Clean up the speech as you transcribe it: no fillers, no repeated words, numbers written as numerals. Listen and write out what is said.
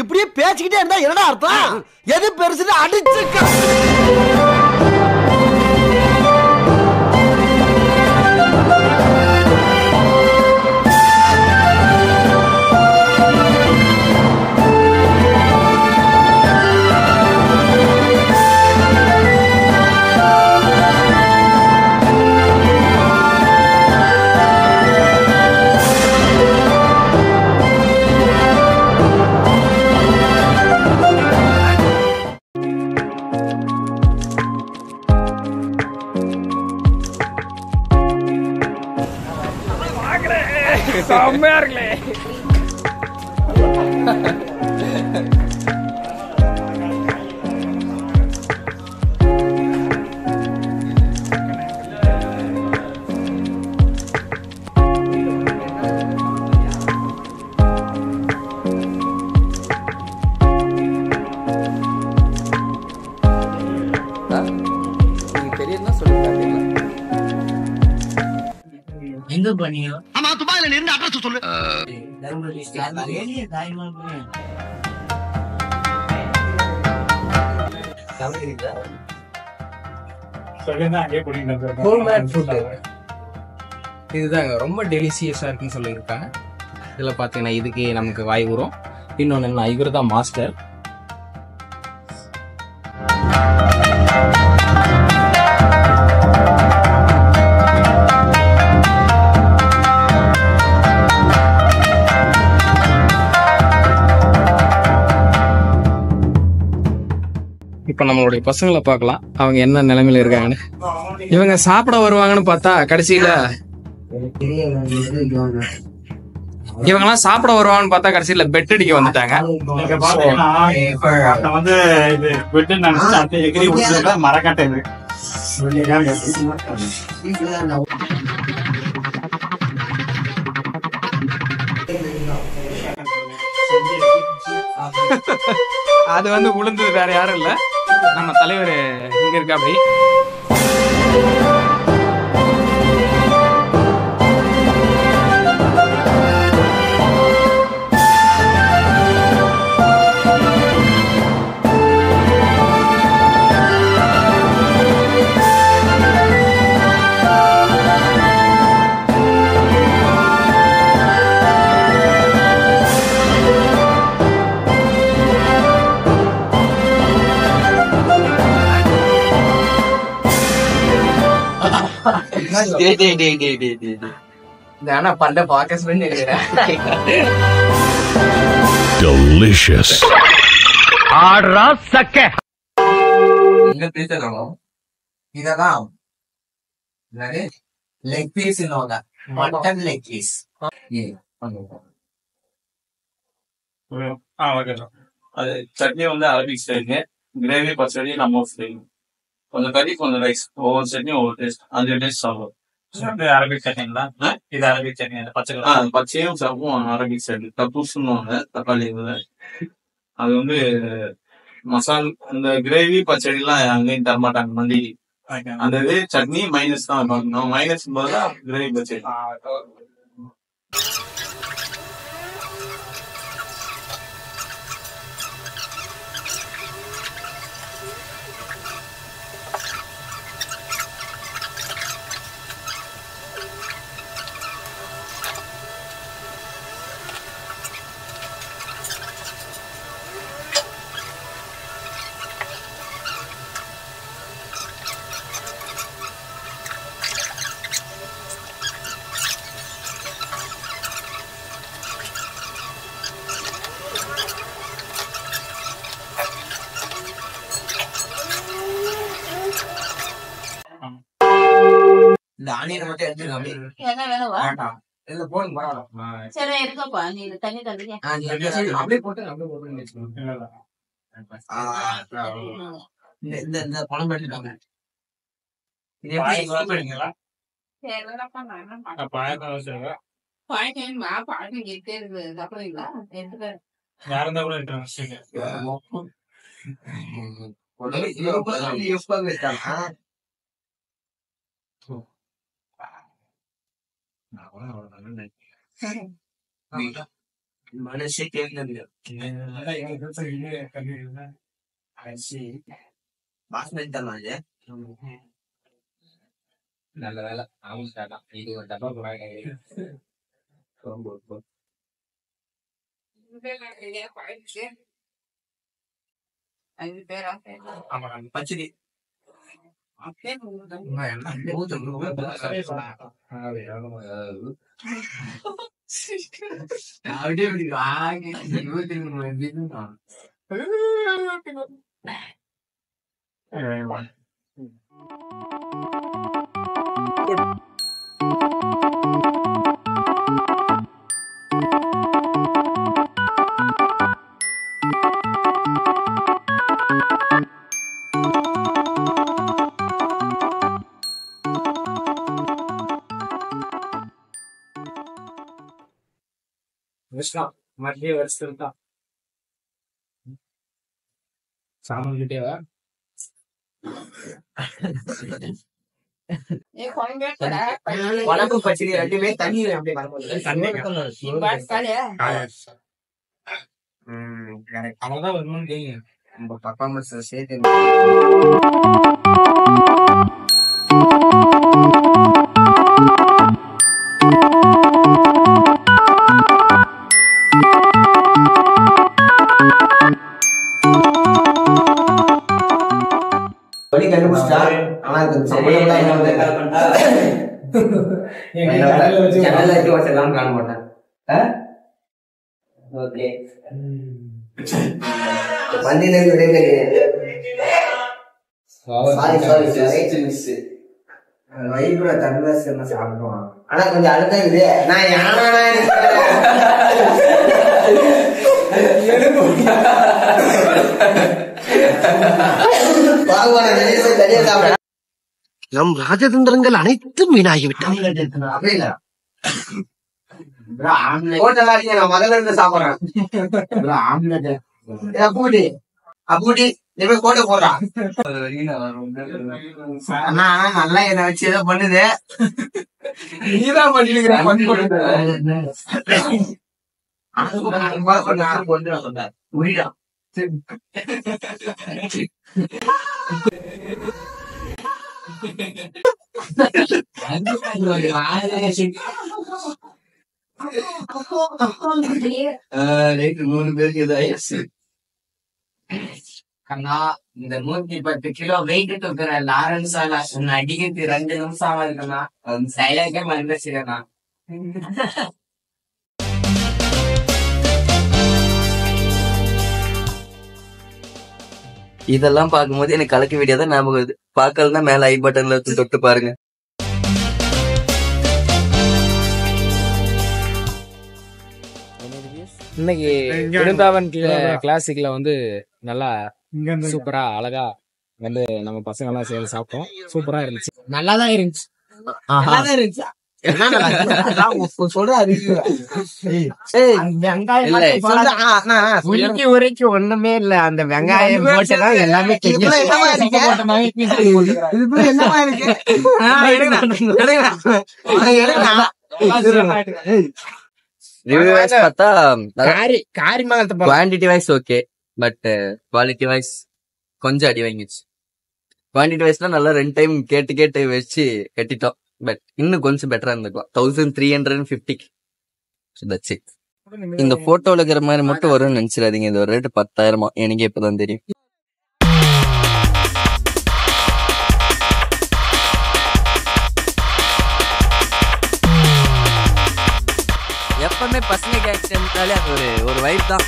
இப்படியே பேசிக்கிட்டே இருந்தா என்னடா அர்த்தம்? எது பெருசுன்னு அடிச்சுக்க. செம்மையா இருக்குல்ல. எங்க பண்ணீங்க? ஆமா, துபாயில இருந்து அட்ரஸ் சொல்லு. இதுதாங்க ரொம்ப டெலிசியஸா இருக்குன்னு சொல்லியிருக்காங்க. இதுல பாத்தீங்கன்னா இதுக்கு நமக்கு வாய் ஊறும். இன்னொன்னு என்ன, இவர் தான் மாஸ்டர். இப்ப நம்மளுடைய பசங்களை பார்க்கலாம், அவங்க என்ன நிலைமையில இருக்காங்கன்னு. இவங்க சாப்பிட வருவாங்கன்னு பார்த்தா கடைசியில இவங்கெல்லாம் சாப்பிட வருவாங்கன்னு பார்த்தா கடைசியில பெட் அடிக்க வந்துட்டாங்க. மரக்கட்டை இது அது விழுந்தது வேற யாரும் இல்ல, நம்ம தலைவர் இங்க இருக்கா. அப்படி delicious. இததான் leg piece, mutton leg piece. அது சட்னி அரபிக் ஸ்டைலுங்க, கிரேவி பச்சடி நம்ம ஸ்டைல். கொஞ்சம் கறி கொஞ்சம் ரைஸ், ஒவ்வொரு சட்னி ஒவ்வொரு டேஸ்ட். 5 டேஸ்ட் சாப்பிடும். அரபிக் சட்னிங்களா? இது அரபிக் சட்னி, பச்சையும் சாப்பிடும். அரபிக் சட்னி தப்பூசுன்னு தக்காளி இதுல. அது மசால் இந்த கிரேவி பச்சடி எல்லாம் அங்கேயும் தரமாட்டாங்க மந்தி. அந்த இது சட்னி மைனஸ் தான். மைனஸ் போதுதான் கிரேவி பச்சடி. இந்த ஆனியனை மட்டும் எடுத்துருங்க. இல்ல போடுங்க, பரவாயில்ல. சரி இருக்கப்பா, நீ தண்ணி தந்துங்க. அப்படியே போட்டு இந்த குழம்பு எடுத்துட்டாங்க. இது எப்படி குழம்பு எடுங்களா? மனசே கேட்கல. பாஸ்மதி தானா இது? நல்ல வேலை ஆரம்பிச்சிட்டாடா. இது ஒரு டப்பா பச்சடி மறுபடியும் வருஷம் தான் சாமன் கிட்டேவா குழம்பு பச்சடி ரெண்டுமே தண்ணி அப்படியே அவங்கதான் வரணும்னு கேங்க. நம்ம பர்ஃபார்மன்ஸ் சேர்த்து சாப்பிடுவான். ஆனா கொஞ்சம் அழுத்தா இது நம் ராஜதந்திரங்கள் அனைத்தும் வீணாகிவிட்டன. முதல்ல இருந்து சாப்பிடுறேன். அப்படி கோட்டை போடுறான். நல்லா என்ன வச்சு ஏதோ பண்ணுது. நீதான் பண்ணிருக்கிறேன். மூணு பேருக்கு இதாயிருச்சு. கண்ணா இந்த 110 கிலோ வெயிட் தூக்குற லாரன்ஸ் அடிக்கிறது 2 நிமிஷம் ஆகுதுண்ணா. டைலாக்கே மறந்துச்சுக்கண்ணா. இதெல்லாம் பார்க்கும்போது எனக்கு கலக்க வீடியோ தான் ஞாபகம் வருது. பார்க்கலன்னா மேல ஐ பட்டன்ல தொட்டு பாருங்க. இன்னைக்கு விருந்தாவன் கிளாசிக்ல வந்து நல்லா சூப்பரா அழகா வந்து நம்ம பசங்க எல்லாம் சேர்ந்து சாப்பிட்டோம். சூப்பரா இருந்துச்சு. நல்லாதான் இருந்துச்சு. ஒண்ணுமே இல்ல. அந்த வெங்காயம் போட்டுதான் எல்லாமே quantity wise okay, but quality wise கொஞ்சம் அடி வாங்கிச்சு. குவான்டிட்டி வைஸ்லாம் நல்லா 2 டைம் கேட்டு வச்சு கட்டிட்டோம். பட் இன்னும் கொஞ்சம் பெட்டரா இருந்திருக்கலாம். 1350. இந்த போட்டோல இருக்கிற மாதிரி மட்டும் வரும்னு நினைச்சிடாதீங்க. இது ஒரு ரேட்டு 10,000. எனக்கு இப்பதான் தெரியும். எப்பவுமே பசங்க கேங்ஸ் ஒரு வைப் தான்.